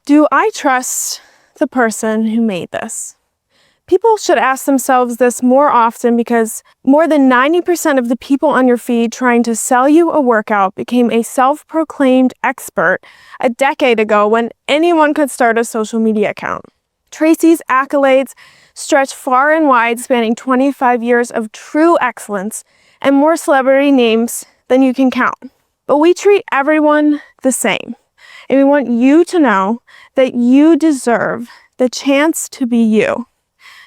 Do I trust the person who made this? People should ask themselves this more often because more than 90% of the people on your feed trying to sell you a workout became a self-proclaimed expert a decade ago when anyone could start a social media account. Tracy's accolades stretch far and wide, spanning 25 years of true excellence and more celebrity names than you can count. But we treat everyone the same, and we want you to know that you deserve the chance to be you.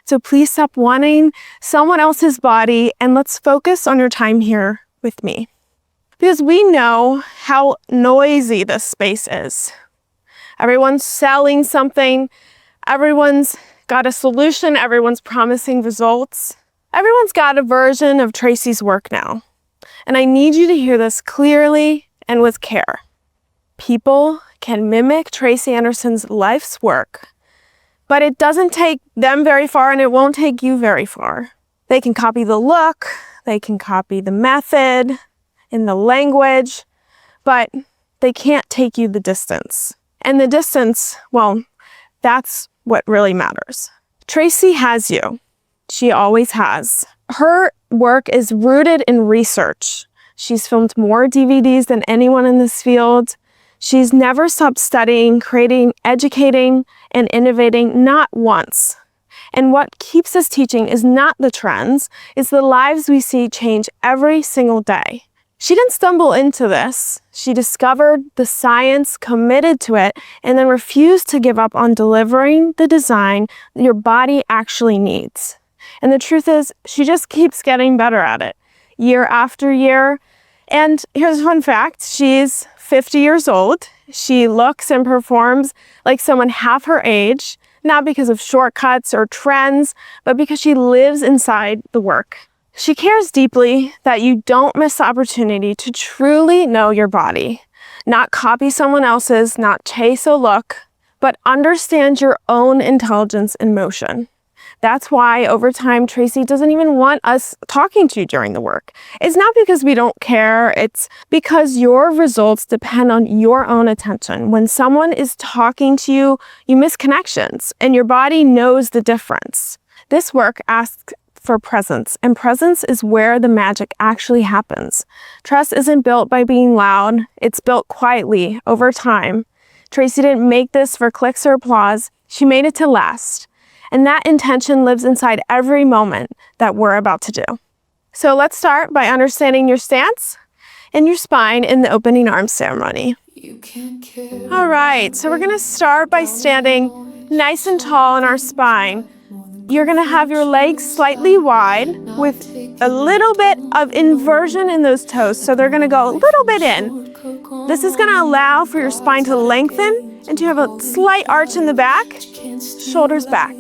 So please stop wanting someone else's body and let's focus on your time here with me. Because we know how noisy this space is. Everyone's selling something, everyone's got a solution, everyone's promising results. Everyone's got a version of Tracy's work now. And I need you to hear this clearly and with care. People can mimic Tracy Anderson's life's work, but it doesn't take them very far and it won't take you very far. They can copy the look, they can copy the method and the language, but they can't take you the distance. And the distance, well, that's what really matters. Tracy has you. She always has. Her work is rooted in research. She's filmed more DVDs than anyone in this field. She's never stopped studying, creating, educating, and innovating, not once. And what keeps us teaching is not the trends, it's the lives we see change every single day. She didn't stumble into this. She discovered the science, committed to it, and then refused to give up on delivering the design your body actually needs. And the truth is, she just keeps getting better at it, year after year. And here's one fact, she's 50 years old. She looks and performs like someone half her age, not because of shortcuts or trends, but because she lives inside the work. She cares deeply that you don't miss the opportunity to truly know your body, not copy someone else's, not chase a look, but understand your own intelligence in motion. That's why over time, Tracy doesn't even want us talking to you during the work. It's not because we don't care, it's because your results depend on your own attention. When someone is talking to you, you miss connections and your body knows the difference. This work asks for presence, and presence is where the magic actually happens. Trust isn't built by being loud, it's built quietly over time. Tracy didn't make this for clicks or applause, she made it to last. And that intention lives inside every moment that we're about to do. So let's start by understanding your stance and your spine in the opening arm ceremony. All right, so we're gonna start by standing nice and tall in our spine. You're gonna have your legs slightly wide with a little bit of inversion in those toes, so they're gonna go a little bit in. This is gonna allow for your spine to lengthen and to have a slight arch in the back, shoulders back.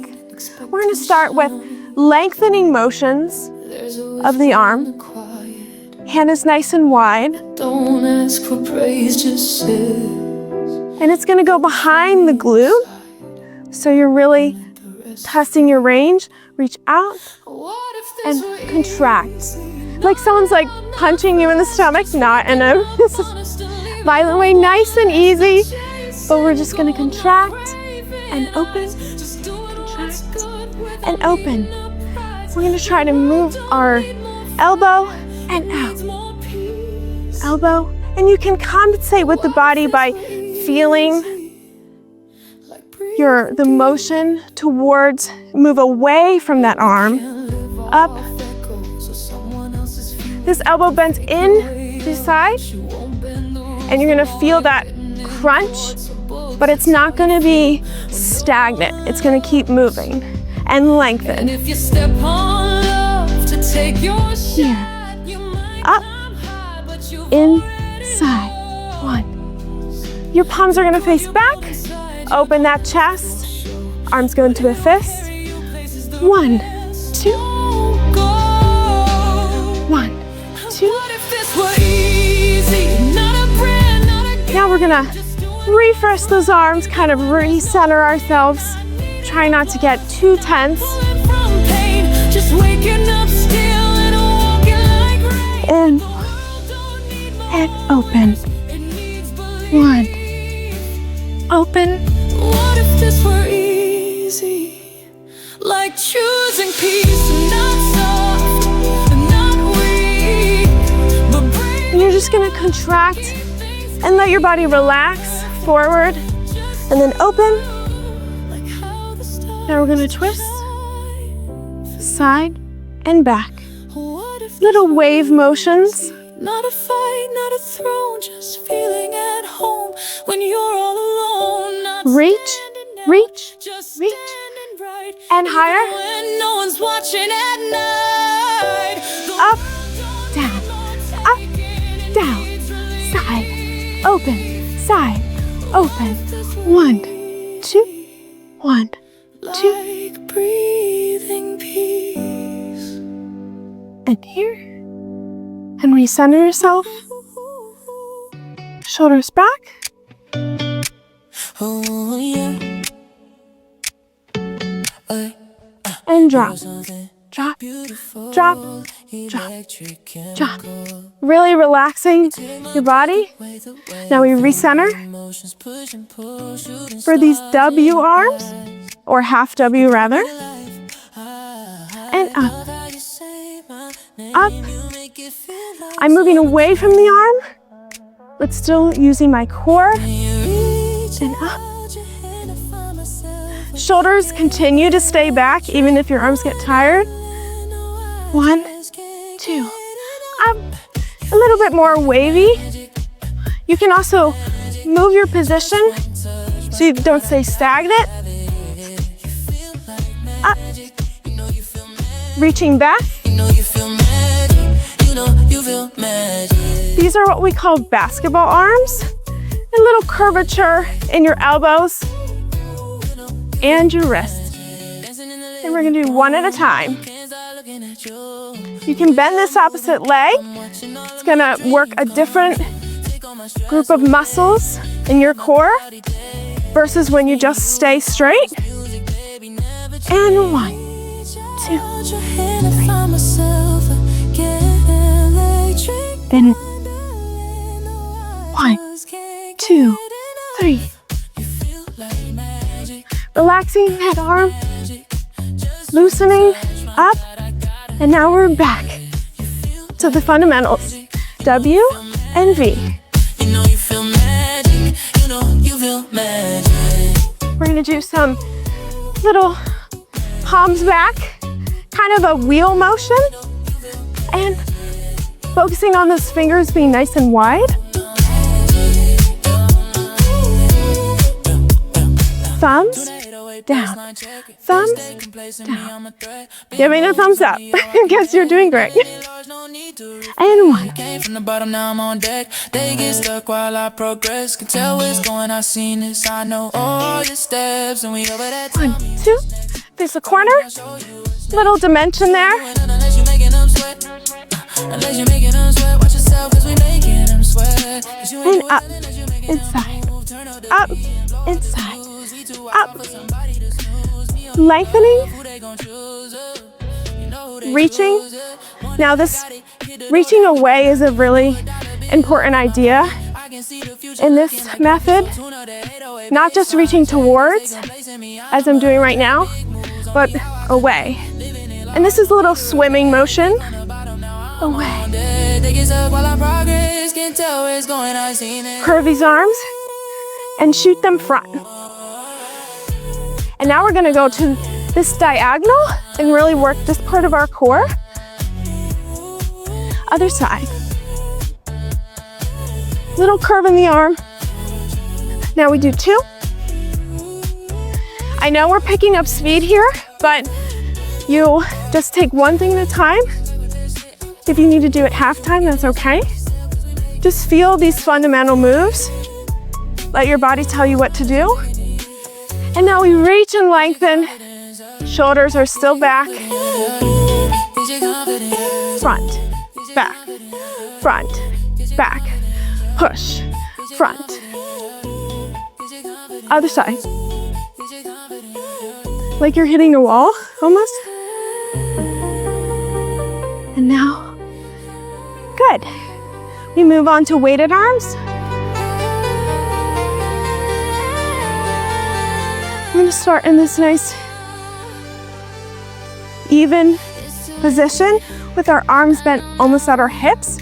We're going to start with lengthening motions of the arm. Hand is nice and wide. Don't ask for praise, just sit. And it's going to go behind the glute. So you're really testing your range. Reach out and contract. Like someone's like punching you in the stomach, not in a violent way, nice and easy. But we're just going to contract and open. And open. We're going to try to move our elbow and out. Elbow. And you can compensate with the body by feeling the motion towards, move away from that arm, up. This elbow bends in to the side. And you're going to feel that crunch, but it's not going to be stagnant. It's going to keep moving. And lengthen. And if you step on love to take your shot, up, inside, 1. Your palms are gonna face back, open that chest, arms go into a fist, 1, 2, 1, 2. Now we're gonna refresh those arms, kind of recenter ourselves. Try not to get too tense. In and open. 1. Open. What if this were easy? Like choosing peace and not soft and not weak, but brave. And you're just gonna contract and let your body relax forward and then open. Now we're gonna twist, side and back. Little wave motions. Not a fight, not a throne, just feeling at home when you're all alone. Not Reach, standing out, reach, just reach. standing right, And even higher. when no one's watching at night. Up, down, up, down, side, open, side, open. 1, 2, 1, 2. Like breathing peace. And here. And recenter yourself. Shoulders back. Oh yeah. And drop. Drop, drop, drop, drop. Really relaxing your body. Now we recenter for these W arms, or half W rather. And up, up. I'm moving away from the arm, but still using my core. And up. Shoulders continue to stay back even if your arms get tired. 1, 2, up. A little bit more wavy. You can also move your position so you don't stay stagnant. Up. Reaching back. These are what we call basketball arms. A little curvature in your elbows and your wrists. And we're gonna do one at a time. You can bend this opposite leg. It's gonna work a different group of muscles in your core versus when you just stay straight. And 1, 2, 3. Then 1, 2, 3. Relaxing that arm, loosening up, and now we're back to the fundamentals, W and V. We're gonna do some little palms back, kind of a wheel motion, and focusing on those fingers being nice and wide. Thumbs down, thumbs down. Give me the thumbs up. Guess you're doing great. And 1. Came from the bottom, now I'm on deck. They get stuck while I progress. Can tell what's going, I seen this. I know all your steps, and we over that. 1, 2. There's a corner. Little dimension there. Unless you making them sweat, watch yourself, 'cause we making them sweat. And up, inside, up, inside, up. Lengthening, reaching. Now this reaching away is a really important idea in this method. Not just reaching towards, as I'm doing right now, but away. And this is a little swimming motion. Away. Curve these arms and shoot them front. And now we're gonna go to this diagonal and really work this part of our core. Other side. Little curve in the arm. Now we do 2. I know we're picking up speed here, but you just take one thing at a time. If you need to do it half time, that's okay. Just feel these fundamental moves. Let your body tell you what to do. And now we reach and lengthen. Shoulders are still back. Front, back, front, back. Push, front. Other side. Like you're hitting a wall, almost. And now, good. We move on to weighted arms. gonna start in this nice even position with our arms bent almost at our hips.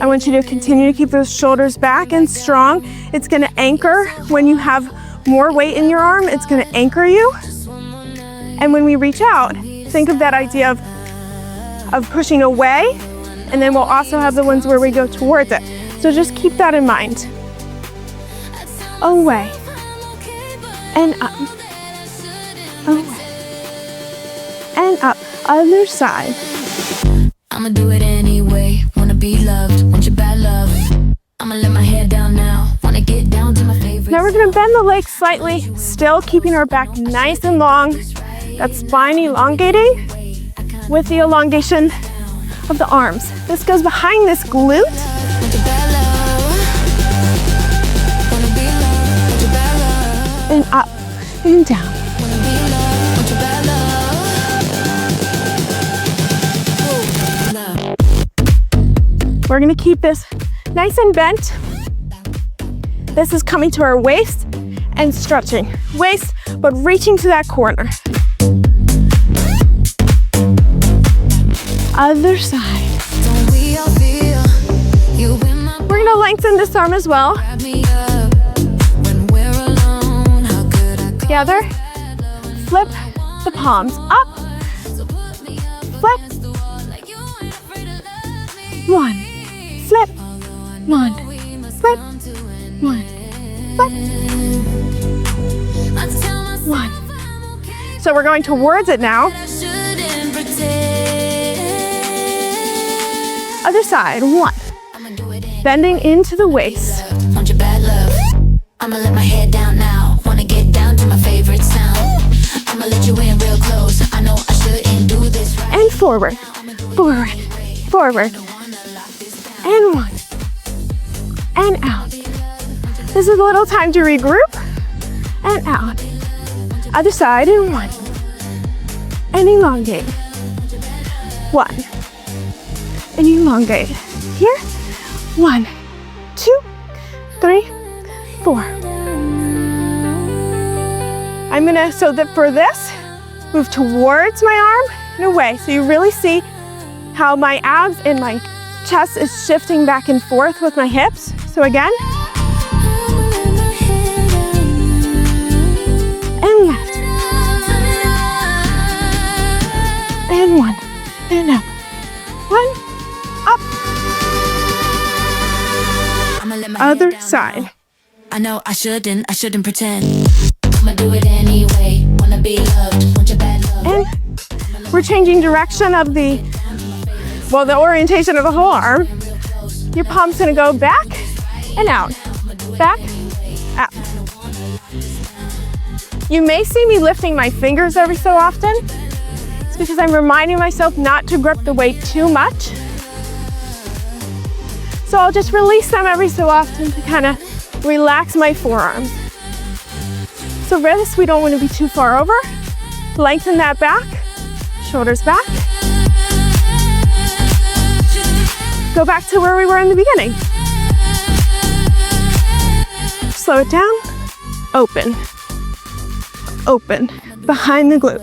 I want you to continue to keep those shoulders back and strong. It's gonna anchor when you have more weight in your arm, it's gonna anchor you. And when we reach out, think of that idea of pushing away, and then we'll also have the ones where we go towards it. So just keep that in mind. Away and up, away and up. Other side. I'ma do it anyway. Wanna be loved, want your bad love. I'ma let my hair down now. Wanna get down to my favorite. Now we're gonna bend the legs slightly, still keeping our back nice and long. That spine elongating with the elongation of the arms. This goes behind this glute. Want your bad love. Wanna be loved, want your bad love. And up and down. Wanna be loved, want your bad love. We're gonna keep this nice and bent. This is coming to our waist and stretching. Waist, but reaching to that corner. Other side. Don't we all feel you in my We're gonna lengthen this arm as well. grab me up when we're alone? How could I call Together, flip the palms up, so put me up flip, against the wall like you ain't afraid to love me? one, flip, one, We must flip, come to an one, flip, I tell myself one. I'm okay, So we're going towards it now. I shouldn't pretend. Other side, one. I'ma do it anyway. Bending into the waist. Want your bad love. I'ma let my head down now. Wanna get down to my favorite sound. I'ma let you in real close. I know I shouldn't do this right. And forward, forward, forward. And one. And out. This is a little time to regroup. And out. Other side, and one. And elongate. One. And elongate. Here. 1, 2, 3, 4. I'm gonna, so that for this, move towards my arm and away. So you really see how my abs and my chest is shifting back and forth with my hips. So again, and left, and one, and up, one, up. I'ma let my Other head down side. now. I know I shouldn't pretend. I'ma do it anyway. Wanna be loved, want your bad love. And we're changing direction of the orientation of the whole arm. Your palm's gonna go back and out, back, out. You may see me lifting my fingers every so often. It's because I'm reminding myself not to grip the weight too much. So I'll just release them every so often to kind of relax my forearms. So this, we don't want to be too far over. Lengthen that back, shoulders back. Go back to where we were in the beginning. Slow it down, open, open, behind the glute,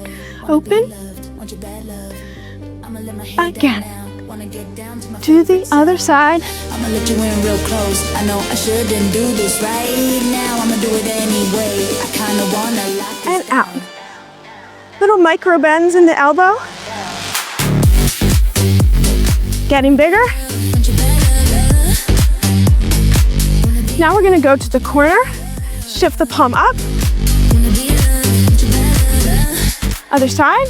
open, Want your bad love. I'ma let my head again, down now. Wanna get down to my to the other side, I'ma let you in real close. I know I shouldn't do this right now. I'ma do it anyway. I kinda wanna lock this and out. Little micro bends in the elbow. Getting bigger. Want your bad love. Now we're gonna go to the corner, shift the palm up, Wanna be loved. Want your bad love. other side.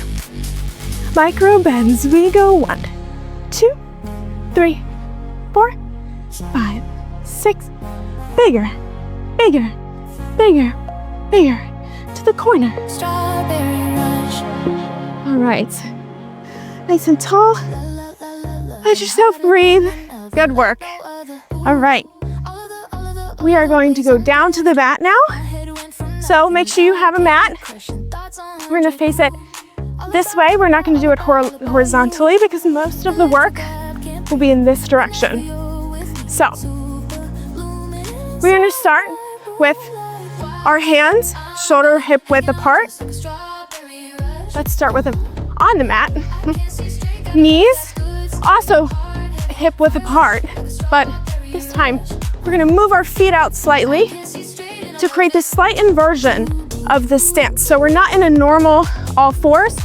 Micro bends, we go 1, 2, 3, 4, 5, 6. Bigger, bigger, bigger, bigger. To the corner. Strawberry rush. All right. Nice and tall. Let yourself breathe. Good work. All right. We are going to go down to the mat now. So make sure you have a mat. We're going to face it this way. We're not going to do it horizontally because most of the work will be in this direction. So we're going to start with our hands shoulder hip width apart. Let's start with them on the mat. Knees also hip width apart, but this time we're gonna move our feet out slightly to create this slight inversion of this stance. So we're not in a normal all fours,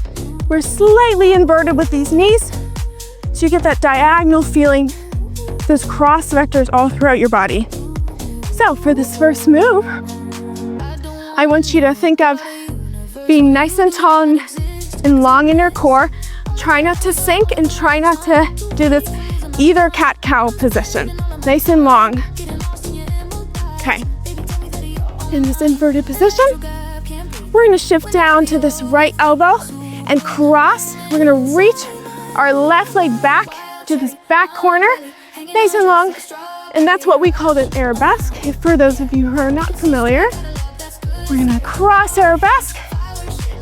we're slightly inverted with these knees, so you get that diagonal feeling, those cross vectors all throughout your body. So for this first move, I want you to think of being nice and tall and long in your core. Try not to sink and try not to do this either cat-cow position. Nice and long. Okay. In this inverted position, we're gonna shift down to this right elbow and cross. We're gonna reach our left leg back to this back corner, nice and long. And that's what we call an arabesque. For those of you who are not familiar, we're gonna cross arabesque.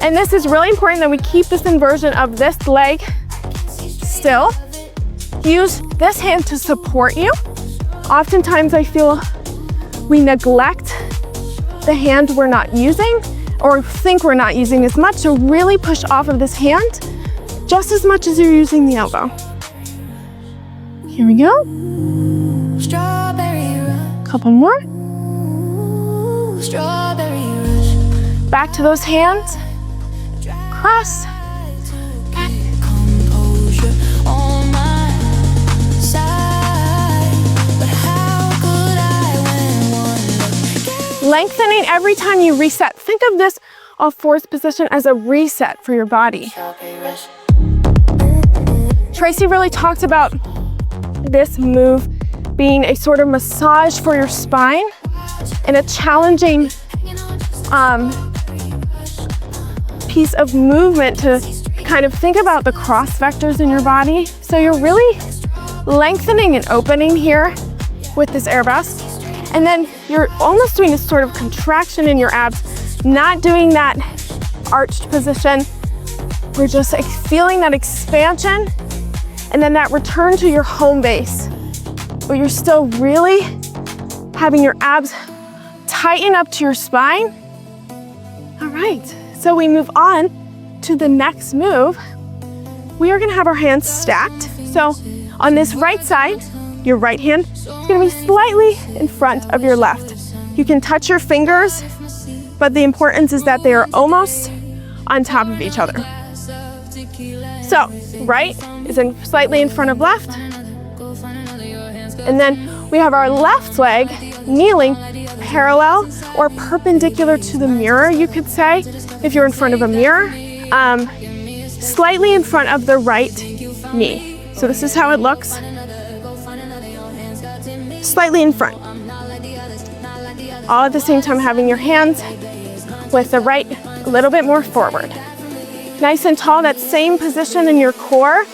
And this is really important that we keep this inversion of this leg still. Use this hand to support you. Oftentimes I feel we neglect the hand we're not using or think we're not using as much, so really push off of this hand just as much as you're using the elbow. Here we go. Couple more. Back to those hands. Cross. Back. Lengthening every time you reset. Think of this all fours position as a reset for your body. Tracy really talks about this move being a sort of massage for your spine and a challenging piece of movement to kind of think about the cross vectors in your body. So you're really lengthening and opening here with this arabesque. And then you're almost doing a sort of contraction in your abs, not doing that arched position. We're just feeling that expansion and then that return to your home base. But you're still really having your abs tighten up to your spine. All right, so we move on to the next move. We are gonna have our hands stacked. So on this right side, your right hand is gonna be slightly in front of your left. You can touch your fingers, but the importance is that they are almost on top of each other. So right is slightly in front of left. And then we have our left leg kneeling parallel or perpendicular to the mirror, you could say, if you're in front of a mirror, slightly in front of the right knee. So this is how it looks. Slightly in front. All at the same time having your hands with the right a little bit more forward. Nice and tall, that same position in your core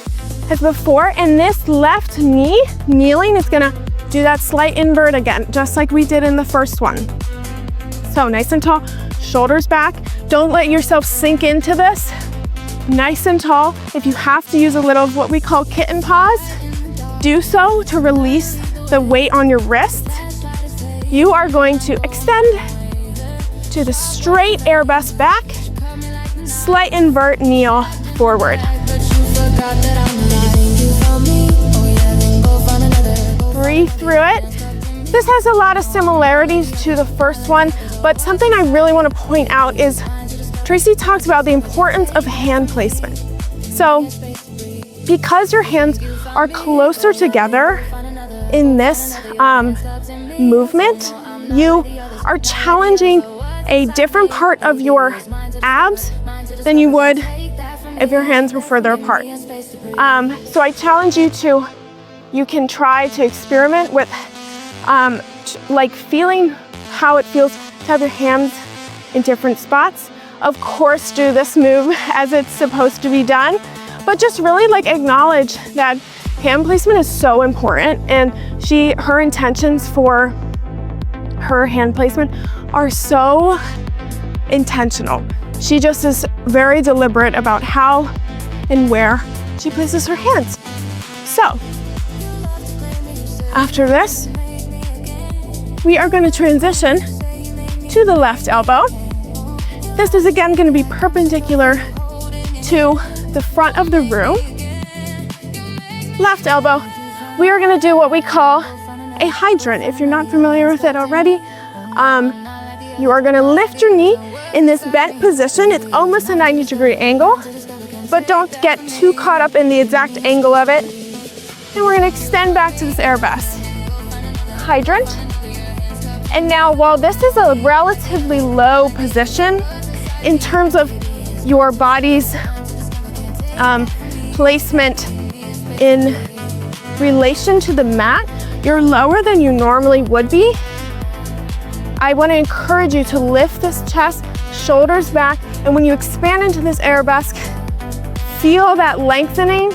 as before, and this left knee kneeling is gonna do that slight invert again, just like we did in the first one. So nice and tall, shoulders back. Don't let yourself sink into this. Nice and tall. If you have to use a little of what we call kitten pause, do so to release the weight on your wrist. You are going to extend to the straight arabesque back, slight invert, kneel forward. Breathe through it. This has a lot of similarities to the first one, but something I really want to point out is Tracy talks about the importance of hand placement. So because your hands are closer together in this movement, you are challenging a different part of your abs than you would if your hands were further apart. So I challenge you can try to experiment with like feeling how it feels to have your hands in different spots. Of course, do this move as it's supposed to be done, but just really like acknowledge that hand placement is so important, and her intentions for her hand placement are so intentional. She just is very deliberate about how and where she places her hands. So, after this, we are going to transition to the left elbow. This is again going to be perpendicular to the front of the room. Left elbow. We are going to do what we call a hydrant. If you're not familiar with it already, you are going to lift your knee in this bent position. It's almost a 90-degree angle, but don't get too caught up in the exact angle of it. And we're going to extend back to this arabesque. Hydrant. And now, while this is a relatively low position in terms of your body's placement in relation to the mat, you're lower than you normally would be. I want to encourage you to lift this chest, shoulders back, and when you expand into this arabesque, feel that lengthening,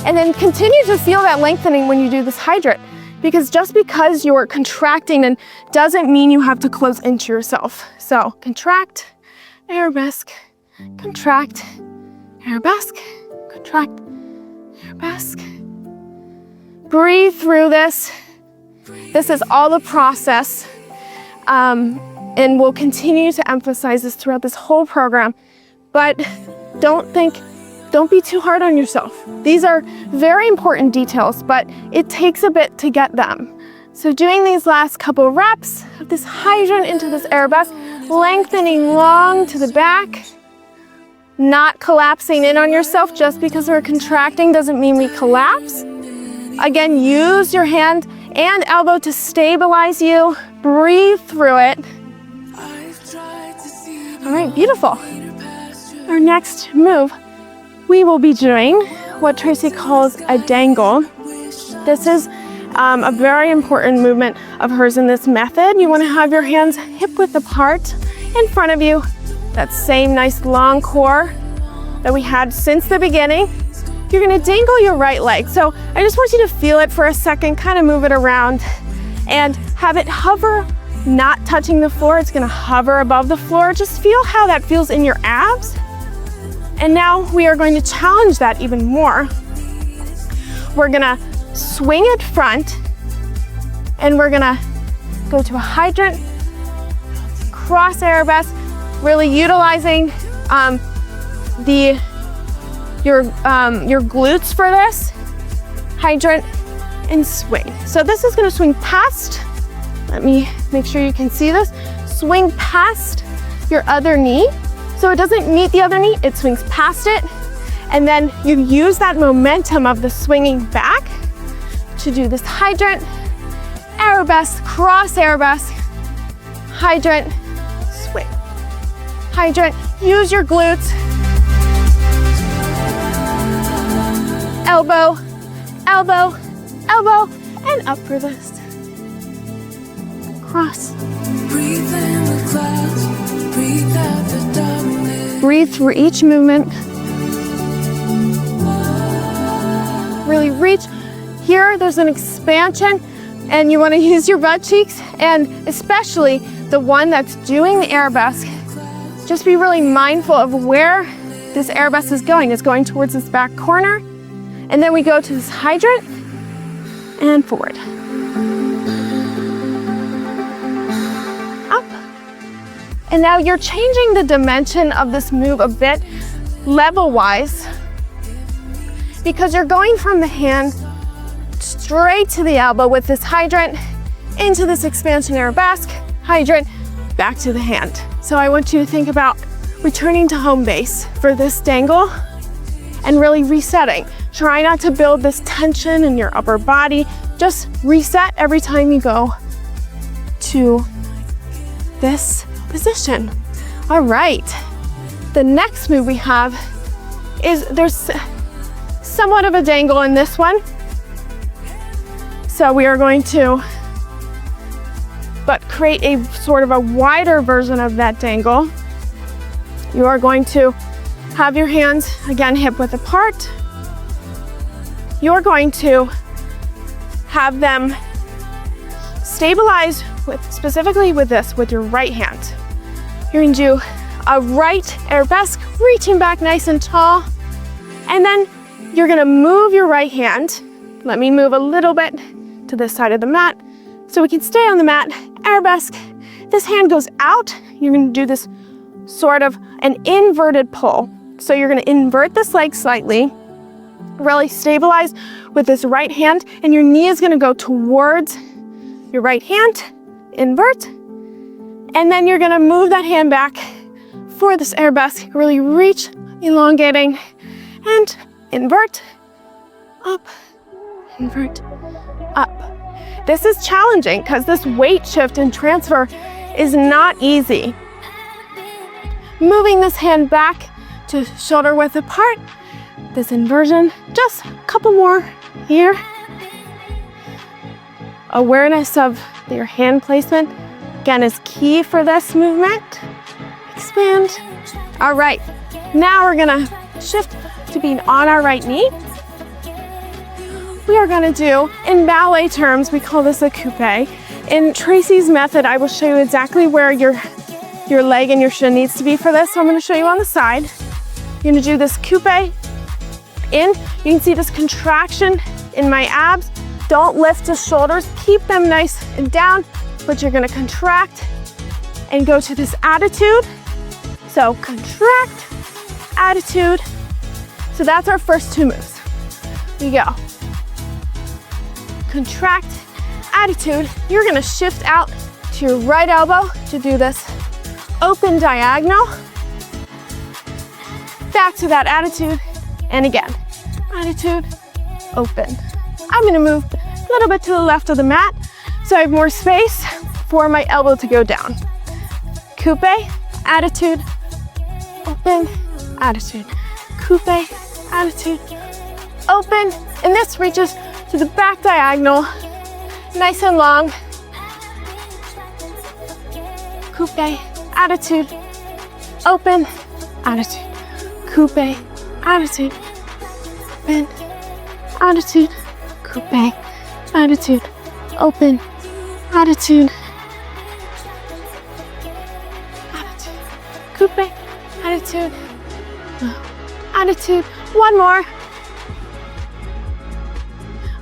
and then continue to feel that lengthening when you do this hydrant, because just because you're contracting and doesn't mean you have to close into yourself. So contract, arabesque, contract, arabesque, contract, arabesque. Breathe through this. This is all the process, and we'll continue to emphasize this throughout this whole program, but don't be too hard on yourself. These are very important details, but it takes a bit to get them. So doing these last couple reps of this hydrant into this arabesque, lengthening long to the back, not collapsing in on yourself. Just because we're contracting doesn't mean we collapse. Again, use your hand and elbow to stabilize you. Breathe through it. All right, beautiful. Our next move, we will be doing what Tracy calls a dangle. This is a very important movement of hers in this method. You want to have your hands hip-width apart in front of you. That same nice long core that we had since the beginning. You're going to dangle your right leg. So I just want you to feel it for a second, kind of move it around and have it hover, not touching the floor. It's going to hover above the floor. Just feel how that feels in your abs. And now we are going to challenge that even more. We're going to swing it front, and we're going to go to a hydrant, cross arabesque, really utilizing your glutes for this. Hydrant and swing. So this is going to swing past. Let me make sure you can see this. Swing past your other knee. So it doesn't meet the other knee, it swings past it. And then you use that momentum of the swinging back to do this hydrant, arabesque, cross arabesque, hydrant, swing. Hydrant, use your glutes. Elbow, elbow, elbow, and up for this. Cross. Breathe in the clouds, breathe out the darkness. Breathe through each movement. Really reach. Here, there's an expansion, and you want to use your butt cheeks, and especially the one that's doing the arabesque. Just be really mindful of where this arabesque is going. It's going towards this back corner, and then we go to this hydrant and forward. Up. And now you're changing the dimension of this move a bit level-wise, because you're going from the hand straight to the elbow with this hydrant, into this expansion arabesque, hydrant, back to the hand. So I want you to think about returning to home base for this dangle and really resetting. Try not to build this tension in your upper body. Just reset every time you go to this position. All right. The next move we have is there's somewhat of a dangle in this one. So we are going to create a sort of a wider version of that dangle. You are going to have your hands, again, hip-width apart. You're going to have them stabilize specifically with your right hand. You're going to do a right arabesque, reaching back nice and tall. And then you're going to move your right hand. Let me move a little bit to this side of the mat so we can stay on the mat. Arabesque, this hand goes out, you're gonna do this sort of an inverted pull. So you're gonna invert this leg slightly, really stabilize with this right hand, and your knee is gonna go towards your right hand, invert, and then you're gonna move that hand back for this arabesque, really reach, elongating, and invert, up, invert, up. This is challenging because this weight shift and transfer is not easy. Moving this hand back to shoulder width apart, this inversion, just a couple more here. Awareness of your hand placement, again, is key for this movement. Expand. All right, now we're gonna shift to being on our right knee. We are gonna do, in ballet terms, we call this a coupe. In Tracy's method, I will show you exactly where your leg and your shin needs to be for this. So I'm gonna show you on the side. You're gonna do this coupe in. You can see this contraction in my abs. Don't lift the shoulders, keep them nice and down, but you're gonna contract and go to this attitude. So contract, attitude. So that's our first two moves. We go. Contract, attitude. You're gonna shift out to your right elbow to do this open diagonal. Back to that attitude, and again. Attitude, open. I'm gonna move a little bit to the left of the mat so I have more space for my elbow to go down. Coupe, attitude, open, attitude. Coupe, attitude, open. And this reaches to the back diagonal, nice and long. Coupe, attitude, open, attitude. Coupe, attitude, open, attitude. Coupe, attitude, open, attitude. Attitude, coupe, attitude, attitude. One more.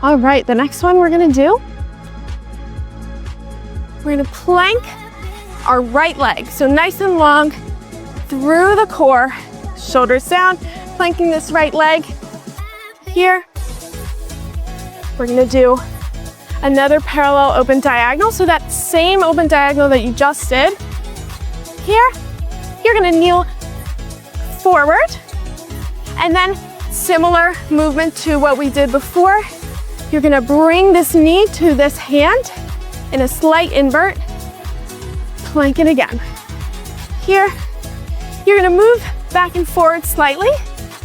All right, the next one we're gonna do, we're gonna plank our right leg. So nice and long through the core, shoulders down, planking this right leg here. We're gonna do another parallel open diagonal. So that same open diagonal that you just did here, you're gonna kneel forward, and then similar movement to what we did before. You're gonna bring this knee to this hand in a slight invert, plank it again. Here, you're gonna move back and forward slightly.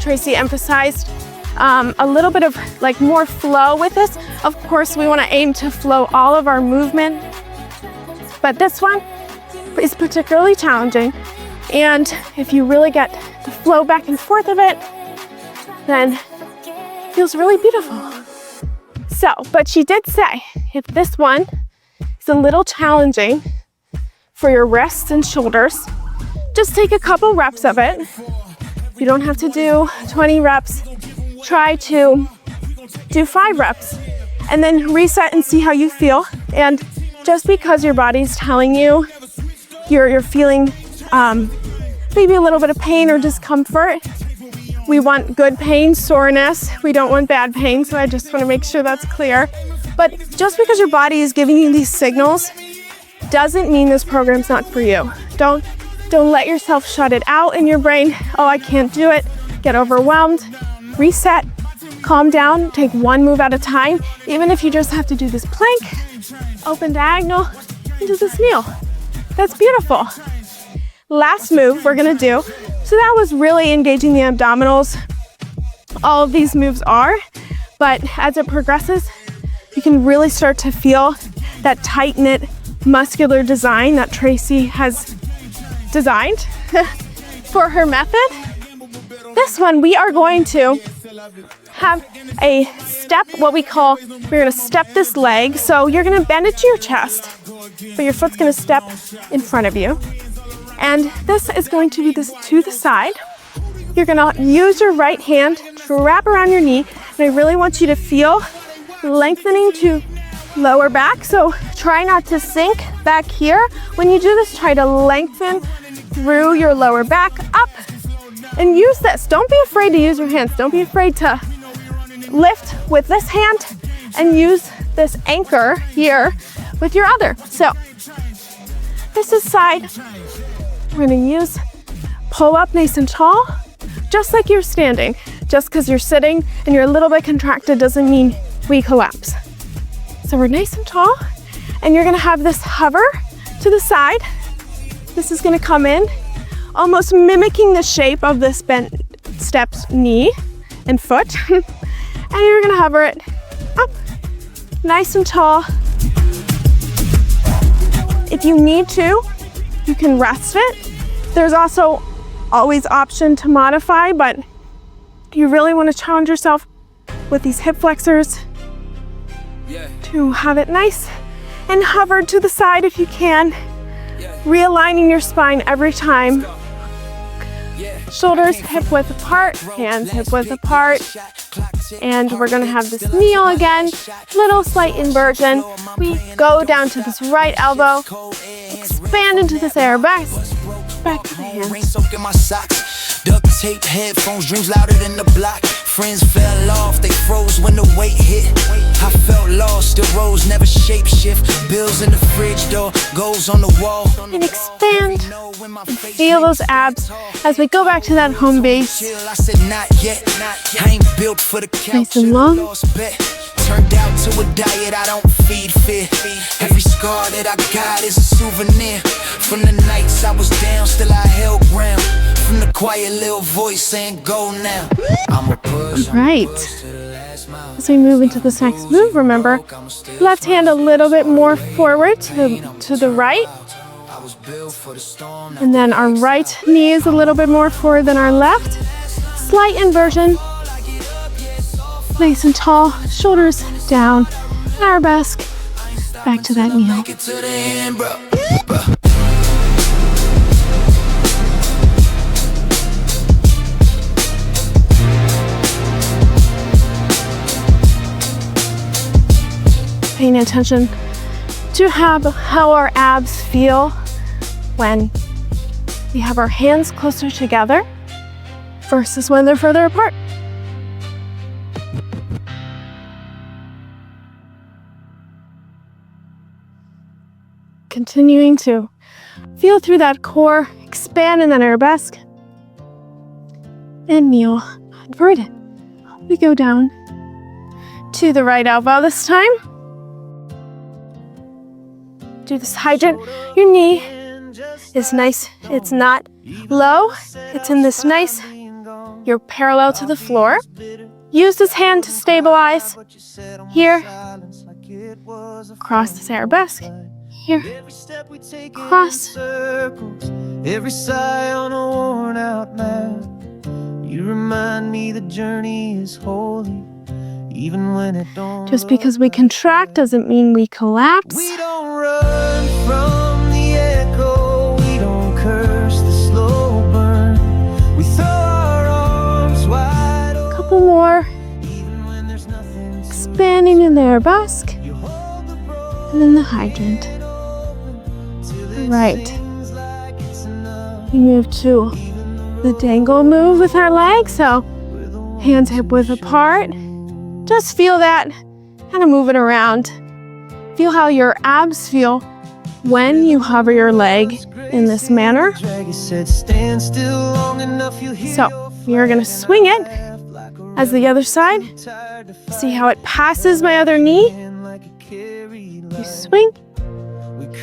Tracy emphasized a little bit of like more flow with this. Of course, we wanna aim to flow all of our movement, but this one is particularly challenging. And if you really get the flow back and forth of it, then it feels really beautiful. So, but she did say, if this one is a little challenging for your wrists and shoulders, just take a couple reps of it. You don't have to do 20 reps. Try to do 5 reps and then reset and see how you feel. And just because your body's telling you you're feeling maybe a little bit of pain or discomfort, we want good pain, soreness. We don't want bad pain, so I just want to make sure that's clear. But just because your body is giving you these signals doesn't mean this program's not for you. Don't let yourself shut it out in your brain. Oh, I can't do it. Get overwhelmed. Reset, calm down, take one move at a time. Even if you just have to do this plank, open diagonal, and do this kneel. That's beautiful. Last move we're gonna do. So that was really engaging the abdominals. All of these moves are, but as it progresses, you can really start to feel that tight-knit muscular design that Tracy has designed for her method. This one, we are going to have a step, what we call, we're gonna step this leg. So you're gonna bend it to your chest, but your foot's gonna step in front of you. And this is going to be this to the side. You're gonna use your right hand to wrap around your knee. And I really want you to feel lengthening to lower back. So try not to sink back here. When you do this, try to lengthen through your lower back up and use this. Don't be afraid to use your hands. Don't be afraid to lift with this hand and use this anchor here with your other. So this is side. We're gonna use pull up nice and tall, just like you're standing. Just because you're sitting and you're a little bit contracted doesn't mean we collapse. So we're nice and tall, and you're gonna have this hover to the side. This is gonna come in, almost mimicking the shape of this bent steps knee and foot. And you're gonna hover it up, nice and tall. If you need to, you can rest it. There's also always option to modify, but you really want to challenge yourself with these hip flexors to have it nice and hovered to the side if you can, realigning your spine every time. Shoulders hip width apart, hands hip width apart, and we're gonna have this kneel again, little slight inversion. We go down to this right elbow, expand into this arabesque, back to the hands. Duct tape, headphones, dreams louder than the block. Friends fell off, they froze when the weight hit. I felt lost, still rose, never shape shift. Bills in the fridge, door goes on the wall. And expand and feel those abs as we go back to that home base. I said not yet, I ain't built for the couch. Nice and long. Turned out to a diet I don't feed fear. Every scar that I got is a souvenir. From the nights I was down, still I held ground. From the quiet little voice saying go now. I'm a push. Right. As we move into this next move, remember, left hand a little bit more forward to the right. And then our right knee is a little bit more forward than our left. Slight inversion. Nice and tall, shoulders down, arabesque, back to that kneel. Paying attention to how our abs feel when we have our hands closer together versus when they're further apart. Continuing to feel through that core, expand in that arabesque, and kneel, invert it. We go down to the right elbow this time. Do this hydrant. Your knee is nice. It's not low. It's in this nice, you're parallel to the floor. Use this hand to stabilize. Here, cross this arabesque. Here, cross. Every sigh on a worn out map. You remind me the journey is holy, even when it don't. Just because we contract doesn't mean we collapse. We don't run from the echo. We don't curse the slow burn. We throw our arms wide open. Couple more. Even when there's nothing to Expanding in the arabesque. you hold the broken And then the hydrant. till it Right. seems like it's enough. We move to the dangle move with our legs. So hands hip width apart. Just feel that, kind of moving around. Feel how your abs feel when you hover your leg in this manner. Dragon said, stand still long enough, you hear So we are gonna swing it as the other side. See how it passes my other knee. You swing,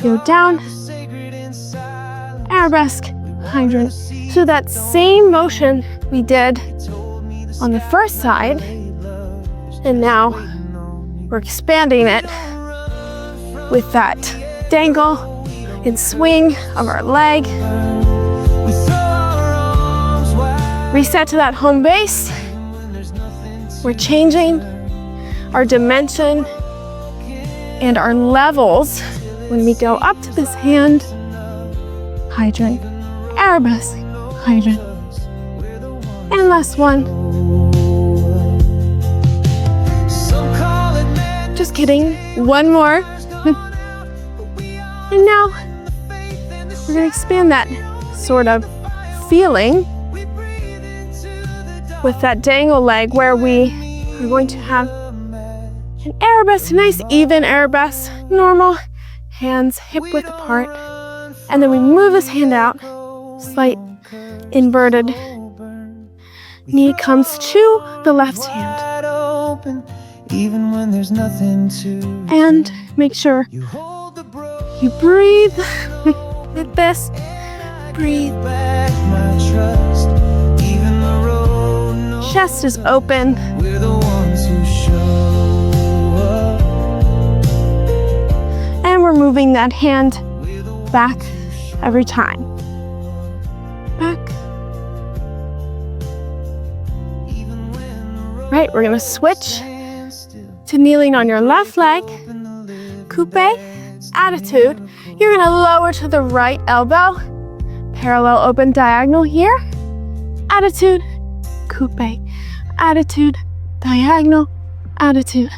go down, arabesque, hydrant. So that same motion we did on the first side, and now we're expanding it with that dangle and swing of our leg. Reset to that home base. We're changing our dimension and our levels when we go up to this hand. Hydrant, arabesque, hydrant. And last one. Just kidding. One more. And now we're going to expand that sort of feeling with that dangle leg where we are going to have an arabesque, nice even arabesque, normal, hands hip width apart. And then we move this hand out, slight inverted. Knee comes to the left hand. Even when there's nothing to And make sure you hold the you breathe with this. Breathe. back my trust. Even the road knows Chest is open. we're the ones who show up. And we're moving that hand back every time. Back. Right, we're gonna switch to kneeling on your left leg. Coupe attitude. You're gonna lower to the right elbow. Parallel open diagonal here. Attitude, coupe. Attitude, diagonal. Attitude,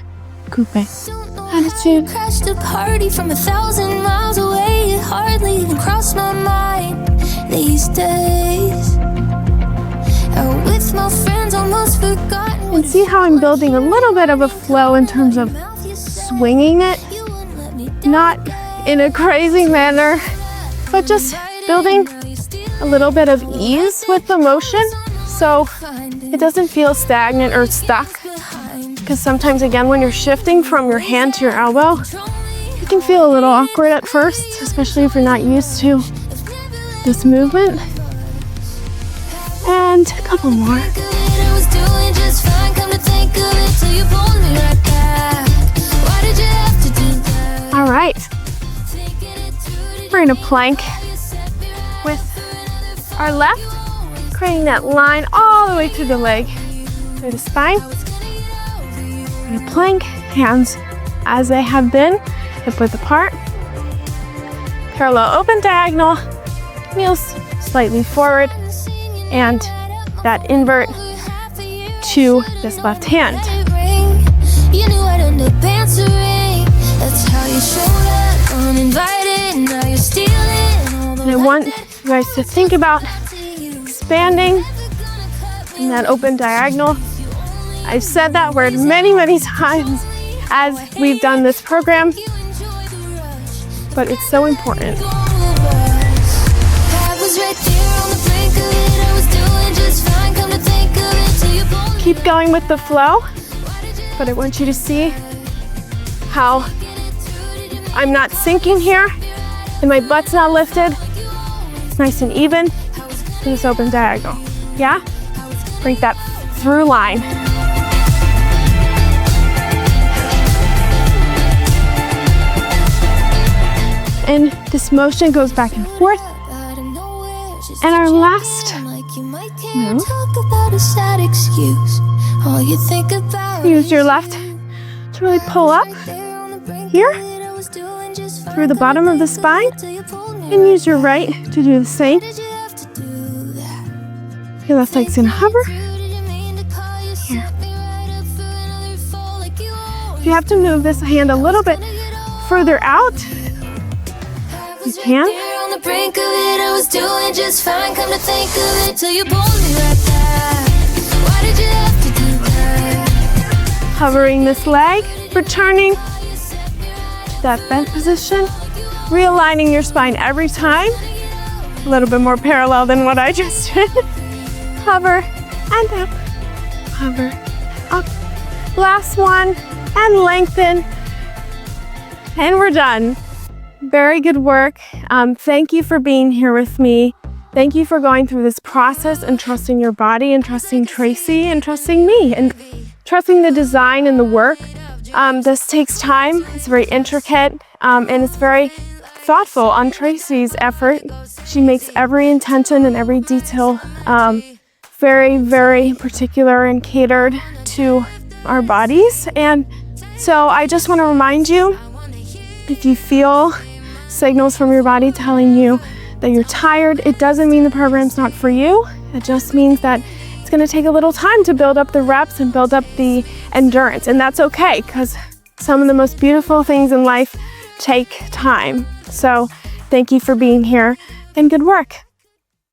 coupe. Attitude. Crashed a party from 1,000 miles away. It hardly even crossed my mind these days. Out with my friends, almost forgotten. And see how I'm building a little bit of a flow in terms of swinging it, not in a crazy manner, but just building a little bit of ease with the motion so it doesn't feel stagnant or stuck. Because sometimes, again, when you're shifting from your hand to your elbow, it can feel a little awkward at first, especially if you're not used to this movement. And a couple more. I was doing just fine. Come to think of it, till you pulled me right back. Why did you have to do that? All right, Thinking it through, we're in a plank with our left, creating that line all the way through the leg, through the spine. We're in a plank, hands as they have been, hip width apart. Parallel open diagonal, knees slightly forward, and that invert to this left hand. you knew I'd end up answering. That's how you showed up, uninvited. Now you're stealing all the And I want you guys to think about expanding in that open diagonal. I've said that word many, many times as we've done this program, but it's so important. I was right there on the brink of it. I was doing just fine. Come to think of it, till you pulled me. Keep going with the flow, but I want you to see how I'm not sinking here and my butt's not lifted. It's nice and even to this open diagonal. Yeah? Break that through line. And this motion goes back and forth. Out of nowhere, just And our touching last down like you might care. move. Talk about a sad excuse. All you think about Use is your left to really pull up there on the brink here of it. I was doing just fine. through the bottom of the spine, Till you pulled me and right use your right to do the same. Did you have to do that? Your left leg's gonna hover. Did you mean to call you? Set me right up for another fall like you If you have to move this hand a little bit further out, you can. there on the brink of it. I was doing just fine. Come to think of it, till you pulled me right back. Why did you have to do that? Hovering this leg, returning to that bent position, realigning your spine every time. A little bit more parallel than what I just did. Hover and up, hover, up. Last one, and lengthen. And we're done. Very good work. Thank you for being here with me. Thank you for going through this process and trusting your body and trusting Tracy and trusting me and trusting the design and the work. This takes time. It's very intricate and it's very thoughtful on Tracy's effort. She makes every intention and every detail very, very particular and catered to our bodies. And so I just want to remind you, if you feel signals from your body telling you that you're tired, it doesn't mean the program's not for you. It just means that it's going to take a little time to build up the reps and build up the endurance. And that's okay, because some of the most beautiful things in life take time. So thank you for being here and good work.